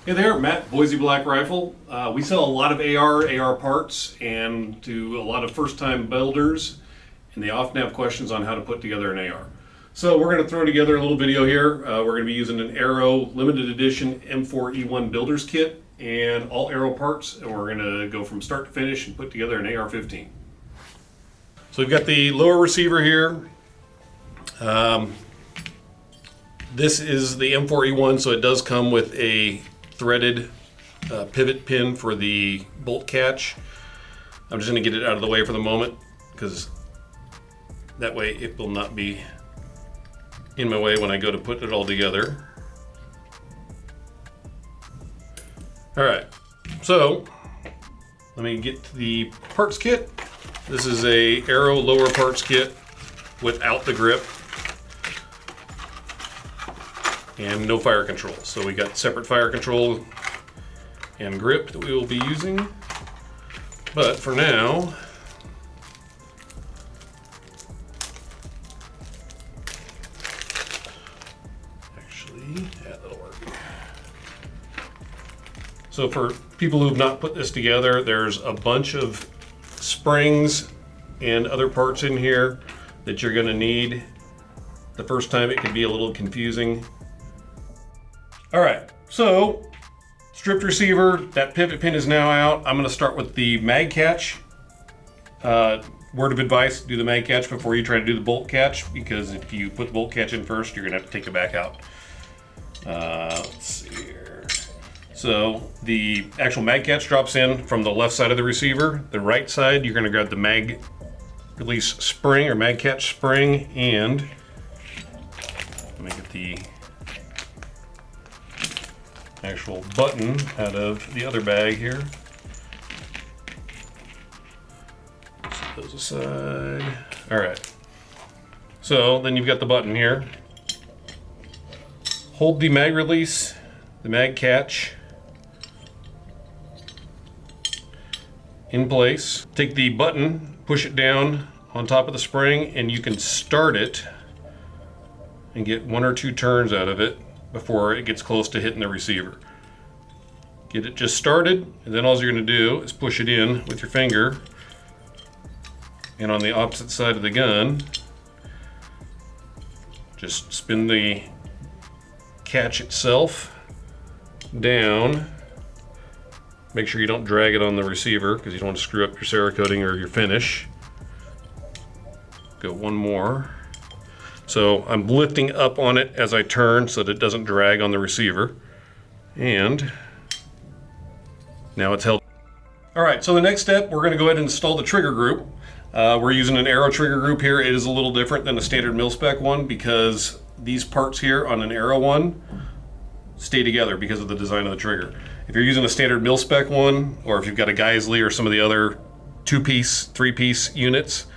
Hey there, Matt, Boise Black Rifle. We sell a lot of AR parts and to a lot of first-time builders, and they often have questions on how to put together an AR. So we're going to throw together a little video here. We're going to be using an Aero limited edition M4E1 builder's kit and all Aero parts, and we're going to go from start to finish and put together an AR-15. So we've got the lower receiver here. This is the M4E1, so it does come with a threaded pivot pin for the bolt catch. I'm just going to get it out of the way for the moment because that way it will not be in my way when I go to put it all together. Alright, so let me get to the parts kit. This is a Aero lower parts kit without the grip and no fire control. So we got separate fire control and grip that we will be using. But for now, that'll work. So for people who have not put this together, there's a bunch of springs and other parts in here that you're gonna need. The first time it can be a little confusing. All right, so stripped receiver, that pivot pin is now out. I'm gonna start with the mag catch. Word of advice, do the mag catch before you try to do the bolt catch, because if you put the bolt catch in first, you're gonna have to take it back out. Let's see here. So the actual mag catch drops in from the left side of the receiver. The right side, you're gonna grab the mag release spring or mag catch spring, and let me get the actual button out of the other bag here. Set those aside. All right. So then you've got the button here. Hold the mag release, the mag catch in place. Take the button, push it down on top of the spring, and you can start it and get 1 or 2 turns out of it before it gets close to hitting the receiver. Get it just started, and then all you're going to do is push it in with your finger, and on the opposite side of the gun, just spin the catch itself down. Make sure you don't drag it on the receiver because you don't want to screw up your Cerakoting or your finish. Go one more. So I'm lifting up on it as I turn so that it doesn't drag on the receiver. And now it's held. All right, so the next step, we're gonna go ahead and install the trigger group. We're using an Aero trigger group here. It is a little different than a standard mil-spec one because these parts here on an Aero one stay together because of the design of the trigger. If you're using a standard mil-spec one, or if you've got a Geisley or some of the other 2-piece, 3-piece units,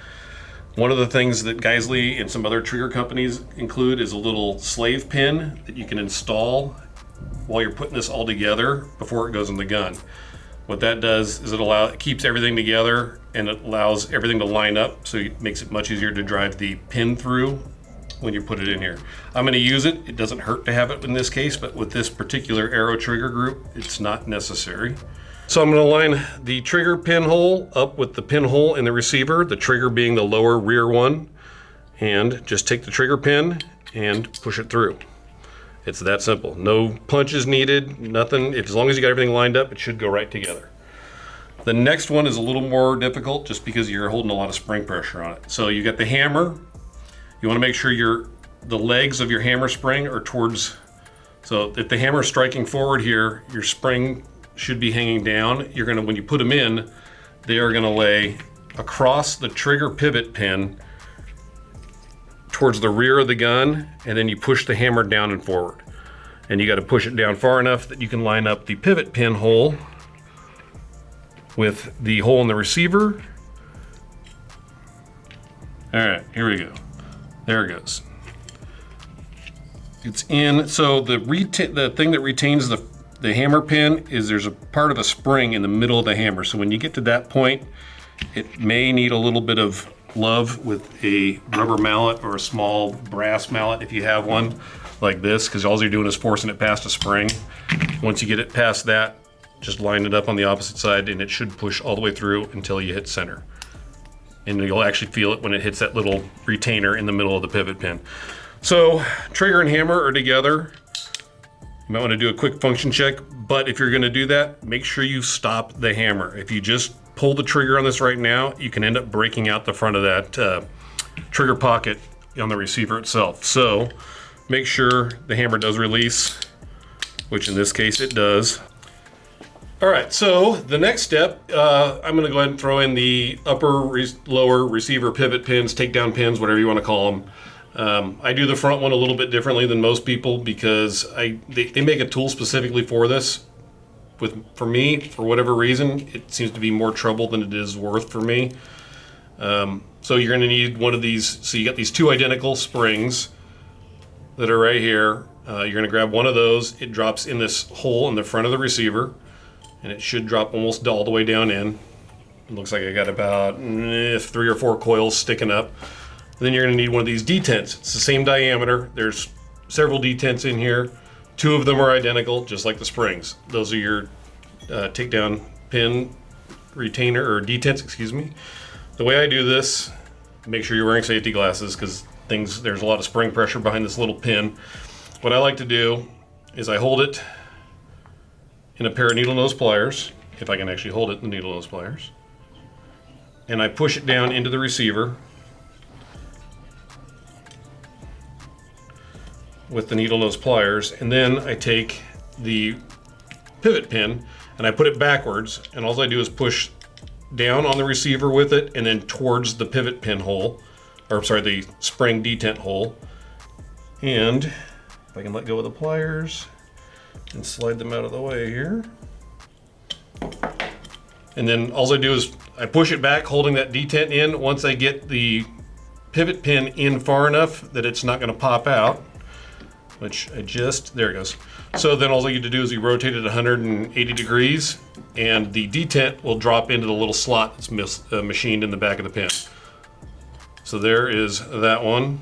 one of the things that Geisley and some other trigger companies include is a little slave pin that you can install while you're putting this all together before it goes in the gun. What that does is it keeps everything together and it allows everything to line up, so it makes it much easier to drive the pin through when you put it in here. I'm going to use it. It doesn't hurt to have it in this case, but with this particular Aero trigger group, it's not necessary. So I'm going to line the trigger pinhole up with the pinhole in the receiver, the trigger being the lower rear one, and just take the trigger pin and push it through. It's that simple. No punches needed, nothing. As long as you got everything lined up, it should go right together. The next one is a little more difficult just because you're holding a lot of spring pressure on it. So you got the hammer. You want to make sure the legs of your hammer spring are towards, so if the hammer is striking forward here, your spring should be hanging down. You're gonna, when you put them in, they are gonna lay across the trigger pivot pin towards the rear of the gun, and then you push the hammer down and forward. And you gotta push it down far enough that you can line up the pivot pin hole with the hole in the receiver. All right, here we go. There it goes. It's in, so the thing that retains the hammer pin is there's a part of a spring in the middle of the hammer. So when you get to that point, it may need a little bit of love with a rubber mallet or a small brass mallet if you have one. like this, because all you're doing is forcing it past a spring. Once you get it past that, just line it up on the opposite side and it should push all the way through until you hit center. And you'll actually feel it when it hits that little retainer in the middle of the pivot pin. So trigger and hammer are together. You might want to do a quick function check, but if you're going to do that, make sure you stop the hammer. If you just pull the trigger on this right now, you can end up breaking out the front of that trigger pocket on the receiver itself. So make sure the hammer does release, which in this case it does. All right, so the next step, I'm going to go ahead and throw in the lower receiver pivot pins, takedown pins, whatever you want to call them. I do the front one a little bit differently than most people because they make a tool specifically for this. For me, for whatever reason, it seems to be more trouble than it is worth for me. So you're going to need one of these. So you got these two identical springs that are right here. You're going to grab one of those. It drops in this hole in the front of the receiver, and it should drop almost all the way down in. It looks like I got about 3 or 4 coils sticking up. Then you're going to need one of these detents. It's the same diameter. There's several detents in here. 2 of them are identical, just like the springs. Those are your takedown pin retainer, or detents, excuse me. The way I do this, make sure you're wearing safety glasses because there's a lot of spring pressure behind this little pin. What I like to do is I hold it in a pair of needle nose pliers, if I can actually hold it in the needle nose pliers, and I push it down into the receiver with the needle nose pliers, and then I take the pivot pin and I put it backwards, and all I do is push down on the receiver with it and then towards the pivot pin hole, or sorry, the spring detent hole. And if I can let go of the pliers and slide them out of the way here. And then all I do is I push it back, holding that detent in. Once I get the pivot pin in far enough that it's not going to pop out, which there it goes. So then all I need to do is you rotate it 180 degrees and the detent will drop into the little slot that's machined in the back of the pin. So there is that one.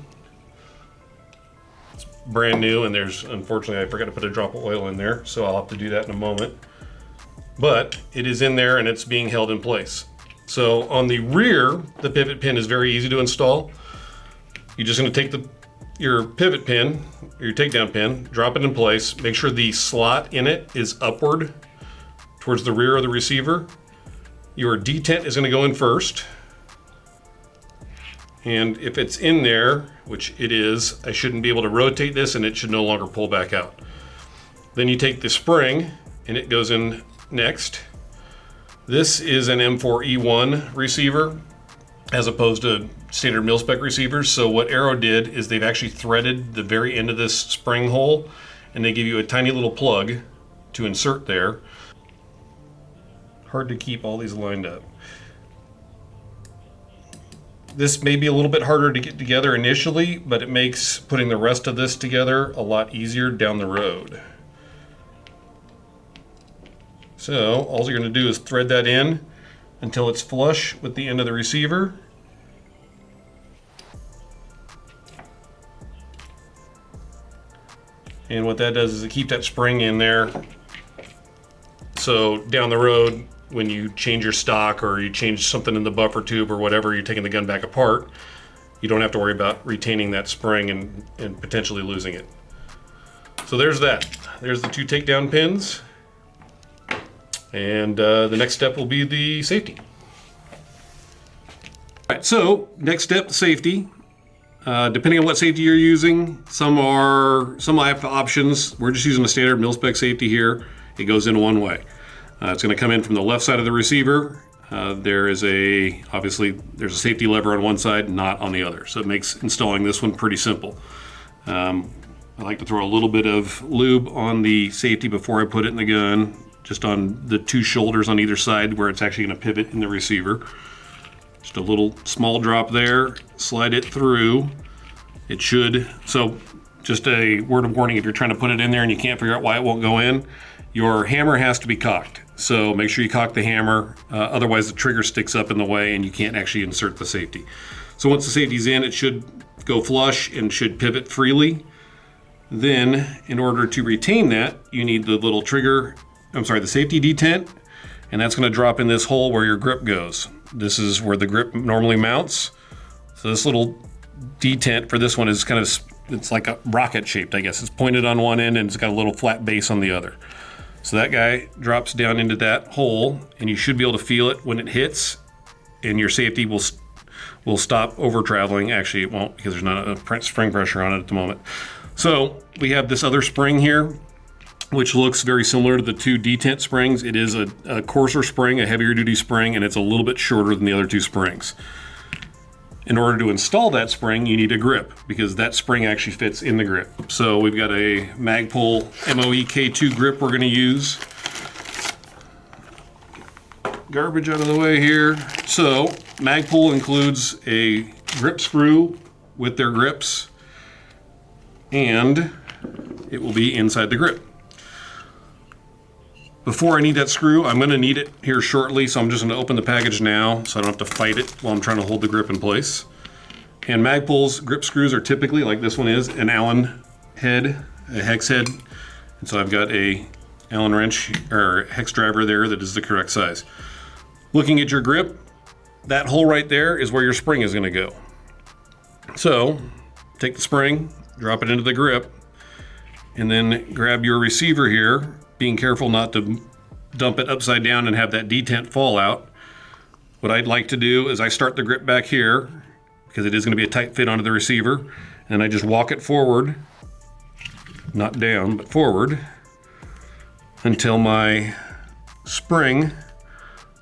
It's brand new, and unfortunately, I forgot to put a drop of oil in there, so I'll have to do that in a moment. But it is in there and it's being held in place. So on the rear, the pivot pin is very easy to install. You're just going to take your pivot pin, your takedown pin, drop it in place, make sure the slot in it is upward towards the rear of the receiver. Your detent is going to go in first. And if it's in there, which it is, I shouldn't be able to rotate this and it should no longer pull back out. Then you take the spring and it goes in next. This is an M4E1 receiver as opposed to standard mil-spec receivers. So what Arrow did is they've actually threaded the very end of this spring hole and they give you a tiny little plug to insert there. Hard to keep all these lined up. This may be a little bit harder to get together initially, but it makes putting the rest of this together a lot easier down the road. So all you're going to do is thread that in until it's flush with the end of the receiver. And what that does is it keeps that spring in there. So down the road, when you change your stock or you change something in the buffer tube or whatever, you're taking the gun back apart, you don't have to worry about retaining that spring and potentially losing it. So there's that. There's the 2 takedown pins. And the next step will be the safety. All right, so next step, the safety. Depending on what safety you're using, some have options. We're just using a standard mil-spec safety here. It goes in one way. It's going to come in from the left side of the receiver. Obviously there's a safety lever on one side, not on the other. So it makes installing this one pretty simple. I like to throw a little bit of lube on the safety before I put it in the gun, just on the 2 shoulders on either side where it's actually going to pivot in the receiver. Just a little small drop there, slide it through. It should, so just a word of warning, if you're trying to put it in there and you can't figure out why it won't go in, your hammer has to be cocked. So make sure you cock the hammer, otherwise the trigger sticks up in the way and you can't actually insert the safety. So once the safety's in, it should go flush and should pivot freely. Then in order to retain that, you need the little trigger, the safety detent, and that's going to drop in this hole where your grip goes. This is where the grip normally mounts. So this little detent for this one is kind of, it's like a rocket shaped, I guess. It's pointed on one end and it's got a little flat base on the other. So that guy drops down into that hole, and you should be able to feel it when it hits, and your safety will stop over traveling. Actually, it won't, because there's not a spring pressure on it at the moment. So we have this other spring here, which looks very similar to the two detent springs. It is a coarser spring, a heavier duty spring, and it's a little bit shorter than the other two springs. In order to install that spring, you need a grip, because that spring actually fits in the grip. So we've got a Magpul MOE K2 grip we're going to use. Garbage out of the way here. So Magpul includes a grip screw with their grips, and it will be inside the grip. Before I need that screw, I'm going to need it here shortly, so I'm just going to open the package now so I don't have to fight it while I'm trying to hold the grip in place. And Magpul's grip screws are typically, like this one is, an Allen head, a hex head. And so I've got a Allen wrench or hex driver there that is the correct size. Looking at your grip, that hole right there is where your spring is going to go. So take the spring, drop it into the grip, and then grab your receiver here, being careful not to dump it upside down and have that detent fall out. What I'd like to do is I start the grip back here, because it is going to be a tight fit onto the receiver, and I just walk it forward, not down, but forward, until my spring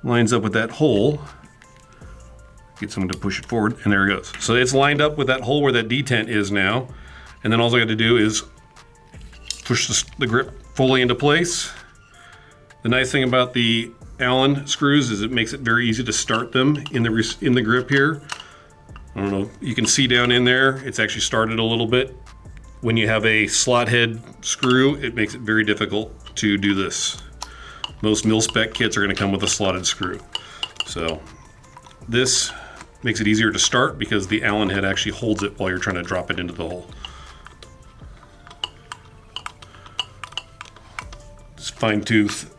lines up with that hole. Get someone to push it forward, and there it goes. So it's lined up with that hole where that detent is now, and then all I got to do is push the grip fully into place. The nice thing about the Allen screws is it makes it very easy to start them in the grip here. I don't know, you can see down in there, it's actually started a little bit. When you have a slot head screw, it makes it very difficult to do this. Most mil-spec kits are going to come with a slotted screw. So this makes it easier to start because the Allen head actually holds it while you're trying to drop it into the hole. It's fine tooth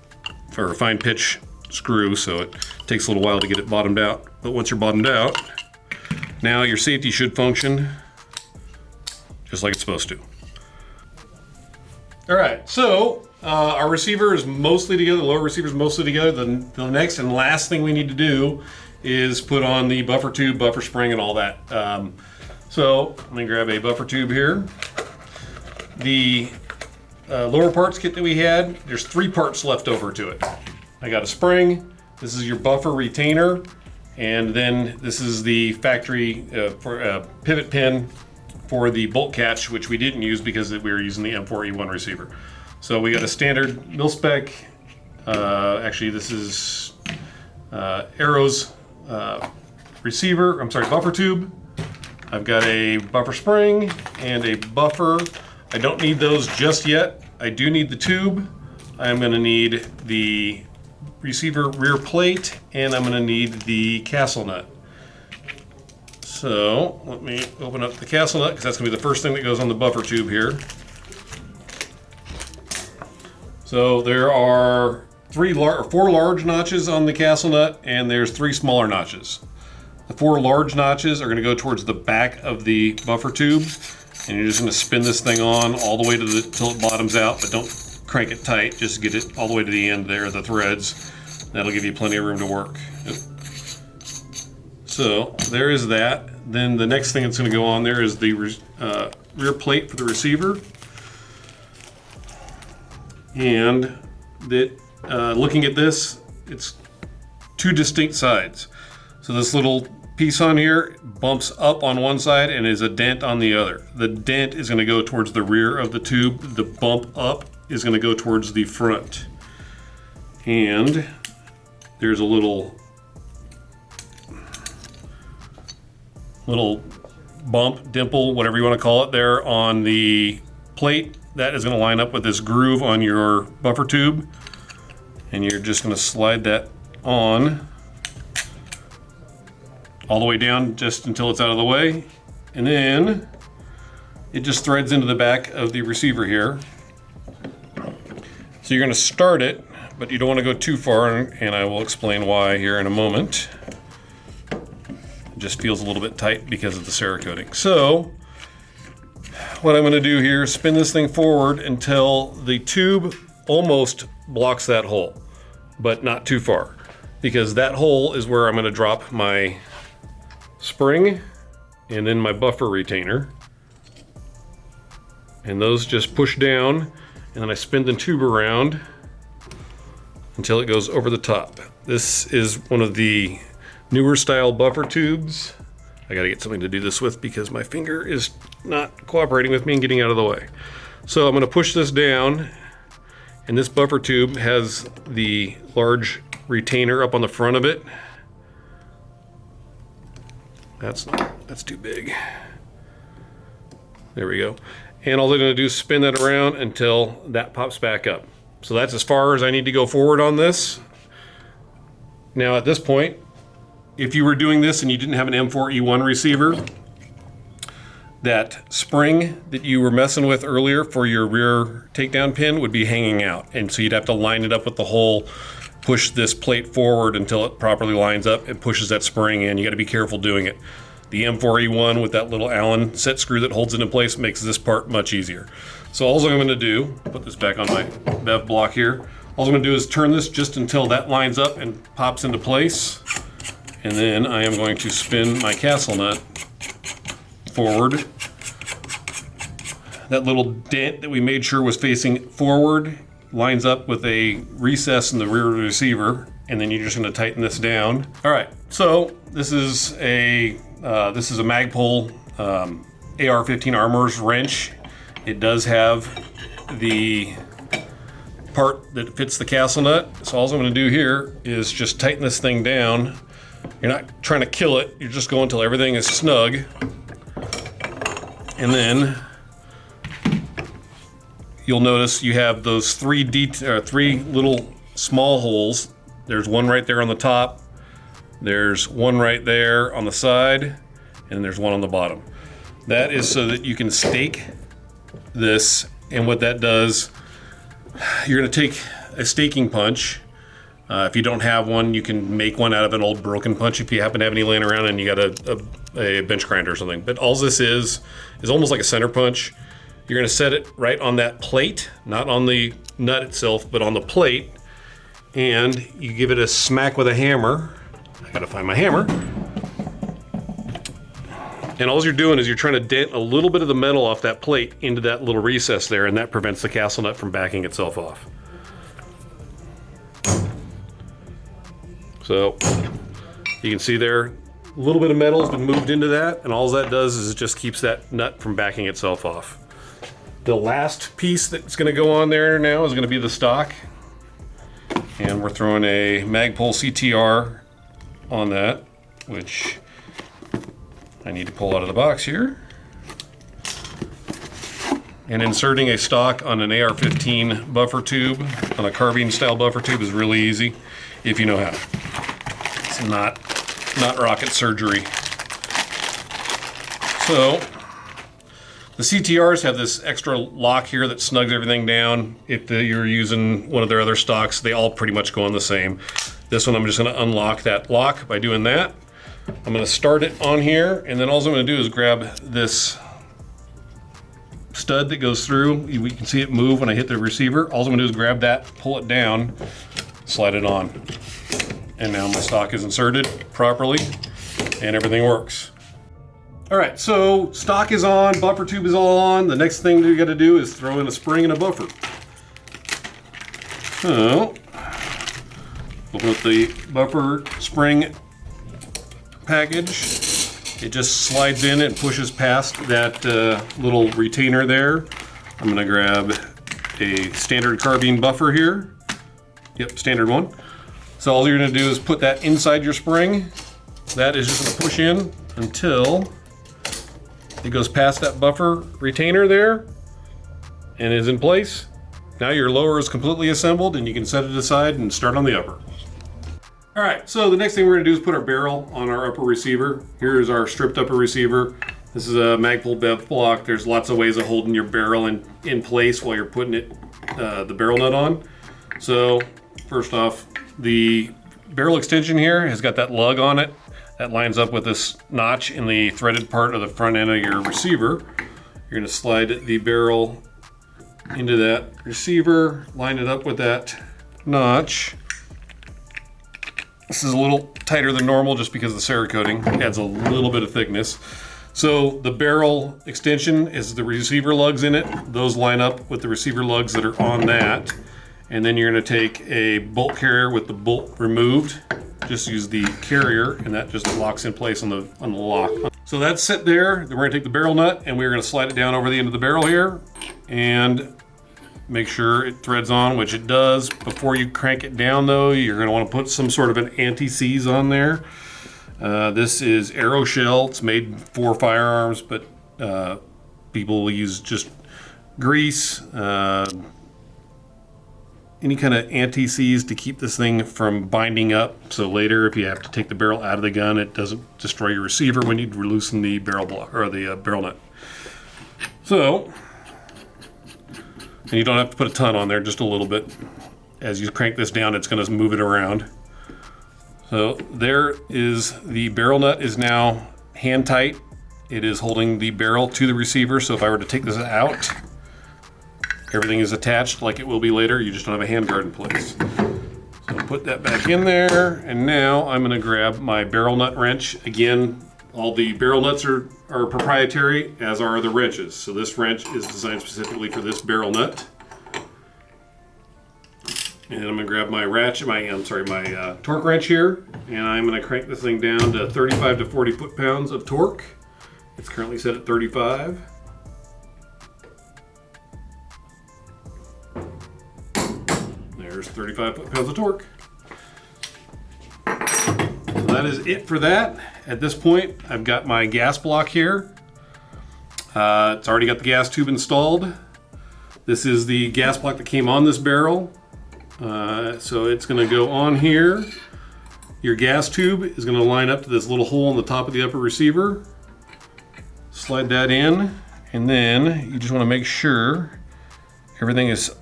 or fine pitch screw, so it takes a little while to get it bottomed out. But once you're bottomed out, now your safety should function just like it's supposed to. All right, so our receiver is mostly together, the lower receiver is mostly together. The next and last thing we need to do is put on the buffer tube, buffer spring, and all that. So let me grab a buffer tube here. The lower parts kit that we had, there's 3 parts left over to it. I got a spring, this is your buffer retainer, and then this is the factory pivot pin for the bolt catch, which we didn't use because we were using the M4E1 receiver. So we got a standard mil-spec, actually this is Arrow's buffer tube. I've got a buffer spring and a buffer. I don't need those just yet. I do need the tube. I'm gonna need the receiver rear plate, and I'm gonna need the castle nut. So let me open up the castle nut, because that's gonna be the first thing that goes on the buffer tube here. So there are 4 large notches on the castle nut, and there's 3 smaller notches. The 4 large notches are gonna go towards the back of the buffer tube, and you're just gonna spin this thing on all the way till it bottoms out, but don't crank it tight, just get it all the way to the end there, the threads. That'll give you plenty of room to work. So there is that. Then the next thing that's gonna go on there is the rear plate for the receiver. And looking at this, it's 2 distinct sides. So this little piece on here bumps up on one side and is a dent on the other. The dent is going to go towards the rear of the tube. The bump up is going to go towards the front. And there's a little bump, dimple, whatever you want to call it there on the plate. That is going to line up with this groove on your buffer tube. And you're just going to slide that on all the way down just until it's out of the way. And then it just threads into the back of the receiver here. So you're going to start it, but you don't want to go too far, and I will explain why here in a moment. It just feels a little bit tight because of the Cerakoting. So what I'm going to do here is spin this thing forward until the tube almost blocks that hole, but not too far, because that hole is where I'm going to drop my spring and then my buffer retainer. And those just push down, and then I spin the tube around until it goes over the top. This is one of the newer style buffer tubes. I gotta get something to do this with because my finger is not cooperating with me and getting out of the way. So I'm gonna push this down, and this buffer tube has the large retainer up on the front of it. That's too big. There we go. And all they're gonna do is spin that around until that pops back up. So that's as far as I need to go forward on this. Now at this point, if you were doing this and you didn't have an M4E1 receiver, that spring that you were messing with earlier for your rear takedown pin would be hanging out. And so you'd have to line it up with the hole, push this plate forward until it properly lines up and pushes that spring in. You gotta be careful doing it. The M4E1 with that little Allen set screw that holds it in place makes this part much easier. So all I'm gonna do, put this back on my bev block here, all I'm gonna do is turn this just until that lines up and pops into place. And then I am going to spin my castle nut forward. That little dent that we made sure was facing forward lines up with a recess in the rear receiver, and then you're just gonna tighten this down. All right, so this is a Magpul AR-15 Armor's wrench. It does have the part that fits the castle nut. So all I'm gonna do here is just tighten this thing down. You're not trying to kill it, you're just going until everything is snug. And then you'll notice you have those three little small holes. There's one right there on the top, there's one right there on the side, and there's one on the bottom. That is so that you can stake this, and what that does, you're gonna take a staking punch. If you don't have one, you can make one out of an old broken punch if you happen to have any laying around and you got a bench grinder or something. But all this is almost like a center punch. You're gonna set it right on that plate, not on the nut itself, but on the plate, and you give it a smack with a hammer. I gotta find my hammer. And all you're doing is you're trying to dent a little bit of the metal off that plate into that little recess there, and that prevents the castle nut from backing itself off. So you can see there, a little bit of metal has been moved into that, and all that does is it just keeps that nut from backing itself off. The last piece that's gonna go on there now is gonna be the stock. And we're throwing a Magpul CTR on that, which I need to pull out of the box here. And inserting a stock on an AR-15 buffer tube, on a carbine style buffer tube, is really easy if you know how. It's not rocket surgery. So the CTRs have this extra lock here that snugs everything down. If you're using one of their other stocks, they all pretty much go on the same. This one, I'm just gonna unlock that lock by doing that. I'm gonna start it on here, and then all I'm gonna do is grab this stud that goes through. We can see it move when I hit the receiver. All I'm gonna do is grab that, pull it down, slide it on. And now my stock is inserted properly, and everything works. All right, so stock is on, buffer tube is all on. The next thing we gotta do is throw in a spring and a buffer. So, open up the buffer spring package. It just slides in and pushes past that little retainer there. I'm gonna grab a standard carbine buffer here. Yep, standard one. So all you're gonna do is put that inside your spring. That is just gonna push in until it goes past that buffer retainer there and is in place. Now your lower is completely assembled and you can set it aside and start on the upper. All right, so the next thing we're gonna do is put our barrel on our upper receiver. Here is our stripped upper receiver. This is a Magpul bev block. There's lots of ways of holding your barrel in place while you're putting it the barrel nut on. So first off, the barrel extension here has got that lug on it that lines up with this notch in the threaded part of the front end of your receiver. You're going to slide the barrel into that receiver, line it up with that notch. This is a little tighter than normal just because the Cerakoting adds a little bit of thickness. So the barrel extension is the receiver lugs in it. Those line up with the receiver lugs that are on that. And then you're going to take a bolt carrier with the bolt removed. Just use the carrier, and that just locks in place on the lock. So that's set there. Then we're going to take the barrel nut and we're going to slide it down over the end of the barrel here and make sure it threads on, which it does. Before you crank it down though, you're going to want to put some sort of an anti-seize on there. This is arrow shell. It's made for firearms, but people will use just grease, any kind of anti-seize to keep this thing from binding up. So later, if you have to take the barrel out of the gun, it doesn't destroy your receiver when you loosen the barrel block or the barrel nut. So, and you don't have to put a ton on there, just a little bit. As you crank this down, it's going to move it around. So there is the barrel nut is now hand tight. It is holding the barrel to the receiver. So if I were to take this out, everything is attached like it will be later. You just don't have a handguard in place. So put that back in there. And now I'm going to grab my barrel nut wrench. Again, all the barrel nuts are proprietary, as are the wrenches. So this wrench is designed specifically for this barrel nut. And I'm going to grab my my torque wrench here, and I'm going to crank this thing down to 35 to 40 foot-pounds of torque. It's currently set at 35. There's 35 foot-pounds of torque. So that is it for that. At this point, I've got my gas block here. It's already got the gas tube installed. This is the gas block that came on this barrel. So it's going to go on here. Your gas tube is going to line up to this little hole in the top of the upper receiver. Slide that in, and then you just want to make sure everything is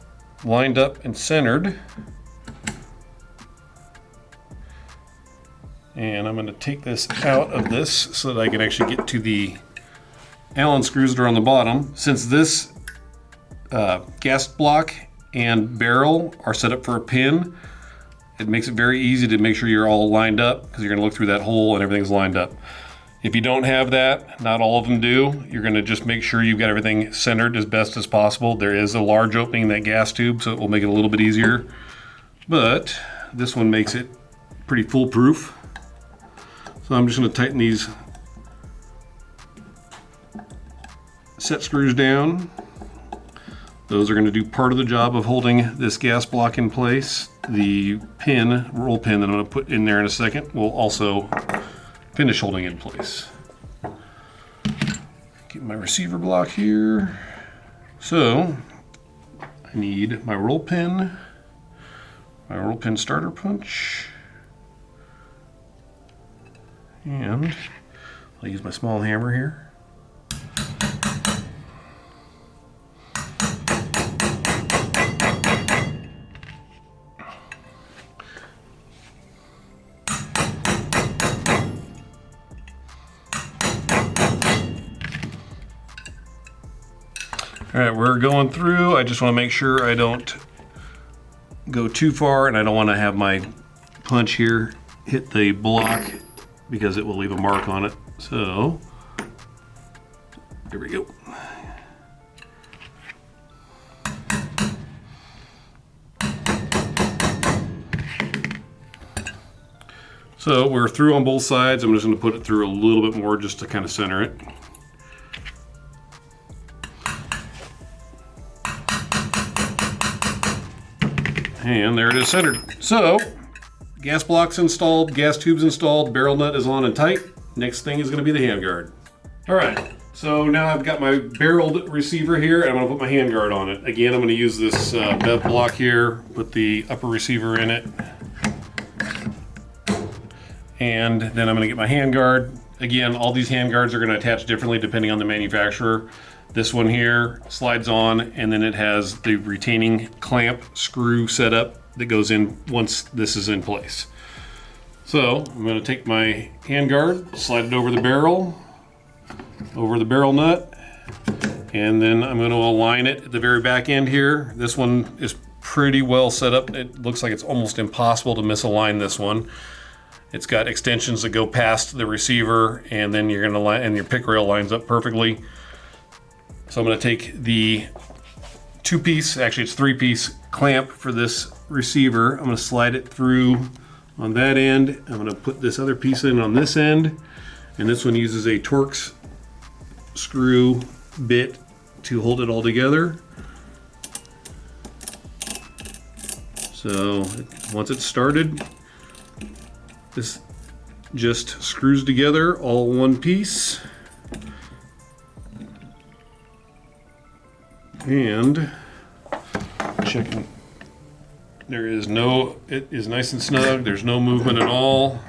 lined up and centered. And I'm going to take this out of this so that I can actually get to the Allen screws that are on the bottom. Since this gas block and barrel are set up for a pin, it makes it very easy to make sure you're all lined up, because you're going to look through that hole and everything's lined up. If you don't have that, not all of them do, you're going to just make sure you've got everything centered as best as possible. There is a large opening in that gas tube, so it will make it a little bit easier, but this one makes it pretty foolproof. So I'm just going to tighten these set screws down. Those are going to do part of the job of holding this gas block in place. The pin, roll pin that I'm going to put in there in a second, will also finish holding it in place. Get my receiver block here. So I need my roll pin starter punch, and I'll use my small hammer here. All right, we're going through. I just want to make sure I don't go too far, and I don't want to have my punch here hit the block because it will leave a mark on it. So, here we go. So we're through on both sides. I'm just going to put it through a little bit more just to kind of center it. And there it is centered. So, gas block's installed, gas tube's installed, barrel nut is on and tight. Next thing is going to be the handguard. All right, so now I've got my barreled receiver here, and I'm going to put my handguard on it. Again, I'm going to use this bev block here, put the upper receiver in it. And then I'm going to get my handguard Again, all these handguards are going to attach differently depending on the manufacturer. This one here slides on, and then it has the retaining clamp screw setup that goes in once this is in place. So I'm going to take my handguard, slide it over the barrel nut, and then I'm going to align it at the very back end here. This one is pretty well set up. It looks like it's almost impossible to misalign this one. It's got extensions that go past the receiver, and then you're gonna line, and your pick rail lines up perfectly. So I'm gonna take the 2-piece, actually it's 3-piece clamp for this receiver. I'm gonna slide it through on that end. I'm gonna put this other piece in on this end, and this one uses a Torx screw bit to hold it all together. So once it's started, this just screws together all one piece. And checking, there is no, it is nice and snug. There's no movement at all.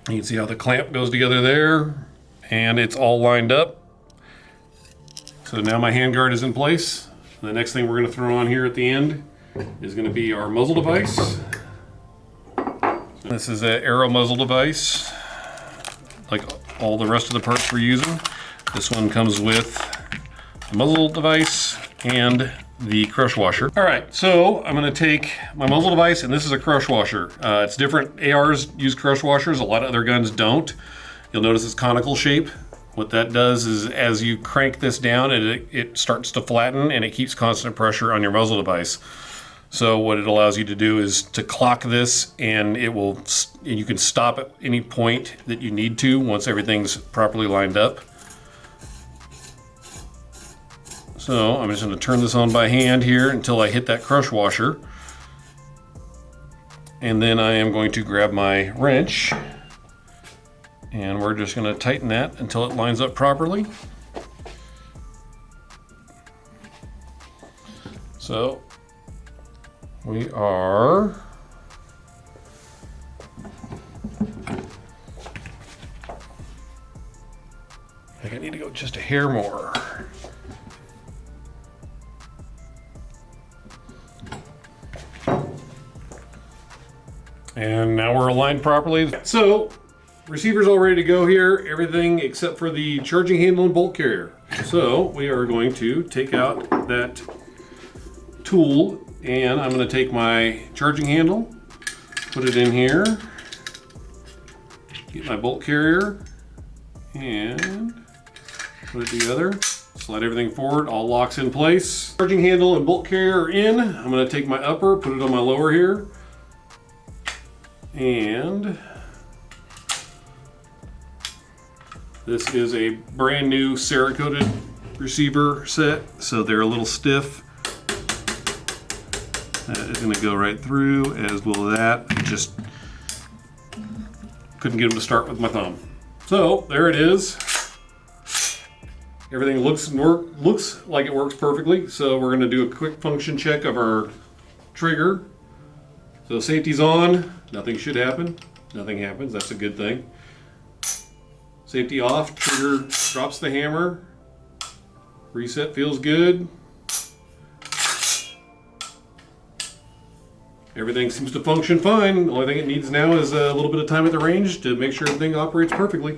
You can see how the clamp goes together there, and it's all lined up. So now my handguard is in place. The next thing we're going to throw on here at the end is going to be our muzzle device. This is an arrow muzzle device, like all the rest of the parts we're using. This one comes with a muzzle device and the crush washer. All right, so I'm gonna take my muzzle device, and this is a crush washer. It's different. ARs use crush washers, a lot of other guns don't. You'll notice it's conical shape. What that does is as you crank this down, it starts to flatten, and it keeps constant pressure on your muzzle device. So what it allows you to do is to clock this, and you can stop at any point that you need to once everything's properly lined up. So I'm just going to turn this on by hand here until I hit that crush washer. And then I am going to grab my wrench, and we're just going to tighten that until it lines up properly. So we are I think I need to go just a hair more. And now we're aligned properly. So receiver's all ready to go here, everything except for the charging handle and bolt carrier. So we are going to take out that tool, and I'm going to take my charging handle, put it in here, get my bolt carrier, and put it together. Slide everything forward, all locks in place. Charging handle and bolt carrier are in. I'm going to take my upper, put it on my lower here, and this is a brand new Cerakoted receiver set, so they're a little stiff. That is going to go right through, as will that. I just couldn't get them to start with my thumb. So there it is. Everything looks like it works perfectly. So we're going to do a quick function check of our trigger. So safety's on. Nothing should happen. Nothing happens. That's a good thing. Safety off. Trigger drops the hammer. Reset feels good. Everything seems to function fine. The only thing it needs now is a little bit of time at the range to make sure everything operates perfectly.